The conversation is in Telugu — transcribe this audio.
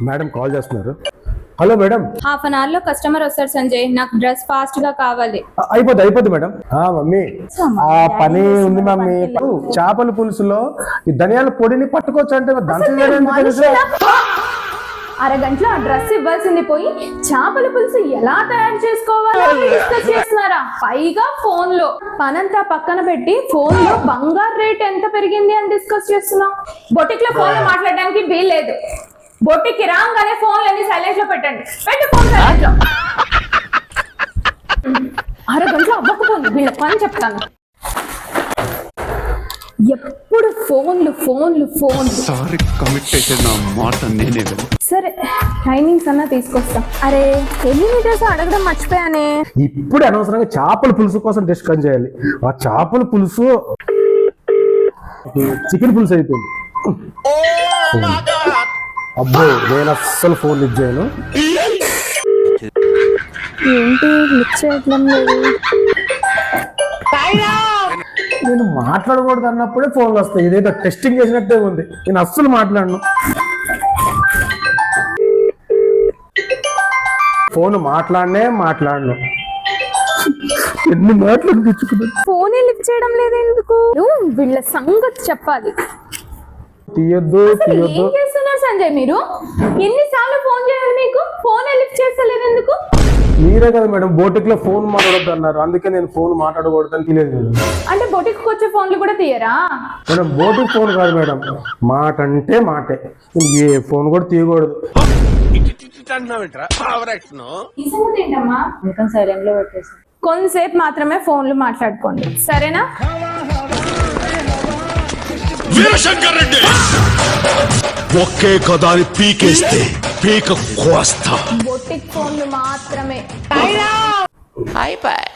మేడం కాల్ చేస్తున్నారు. Hello madam. Half an hour లో కస్టమర్ వస్తాడు సంజయ్, నాకు డ్రెస్ ఫాస్ట్ గా కావాలి. అయిపోద్ది మేడం. మమ్మీ ఆ పని ఉంది మమ్మీ. చేపల పులుసులో ఈ ధనియాల పొడిని పట్టుకోవచ్చు అంటే దంచు. అరగంటలో ఆ డ్రెస్ ఇవ్వాల్సింది పోయి చేపల పులుసు ఎలా తయారు చేసుకోవాలని డిస్కస్ చేస్తున్నారా? పైగా ఫోన్ లో పనంతా పక్కన పెట్టి ఫోన్ లో బంగారు రేట్ ఎంత పెరిగింది అని డిస్కస్ చేస్తున్నాం. బొటిక్ లో ఫోన్ లో మాట్లాడడానికి వీల్లేదు. బొటిక్ రాగానే ఫోన్లన్నీ సైలెంట్ లో పెట్టండి. పెట్టి ఫోన్ సైలెంట్ లో. అరగంటలో అవ్వకపోయింది వీళ్ళ పని చెప్తాను. ఎప్పుడు ఫోన్లు ఫోన్లు ఫోన్లు. సారీ కమిట్ అయితే నా మాట నేనే. సరే టైమింగ్స్ అన్నా తీసుకొస్తా. అరే ఎన్ని మీటర్స్ అడగడం మర్చిపోయానే. ఇప్పుడు అనవసరంగా చేపల పులుసు కోసం డిస్కస్ చేయాలి. ఆ చేపల పులుసు చికెన్ పులుసు అయిపోయింది. అబ్బో నేను అస్సలు ఫోన్ లిఫ్ట్ చేయను. ఏంటి లిఫ్ట్ చేయట్లం లేదు? నేను మాట్లాడకూడదు అన్నప్పుడే ఫోన్లు వస్తాయి. ఇదేదో టెస్టింగ్ చేసినట్టే ఉంది. నేను అస్సలు మాట్లాడను. ఫోన్ మాట్లాడను. ఎన్ని మాటలు తెచ్చుకున్నాను. ఫోనే లిఫ్ట్ చేయడం లేదు ఎందుకు? వీళ్ళ సంగతి చెప్పాలి. తీయొద్దు. ఏం చేస్తున్నారు సంజయ్ మీరు? ఎన్నిసార్లు ఫోన్ చేయాలి మీకు? ఫోనే లిఫ్ట్ చేస్తలేదు ఎందుకు? మీరే కదా మేడం బోటిక్ లో ఫోన్ మాట్లాడొద్దు అన్నారు. అందుకే నేను ఫోన్ మాట్లాడకూడదు అని తెలియదు మేడం. అంటే బోటిక్ వచ్చే ఫోన్లు కూడా తీయరా? మేడం బోటిక్ ఫోన్ కాదు మేడం, మాట అంటే మాటే. ఏ ఫోన్ కూడా తీయకూడదు. కొంతసేపు మాత్రమే ఫోన్లు మాట్లాడుకోండి, సరేనా? వీరశంకర్ రెడ్డి ఒకే కదాని పీకేస్తే పీక కోస్తా. బొటిక్ ఫోన్లు మాత్రమే. అయిపోయి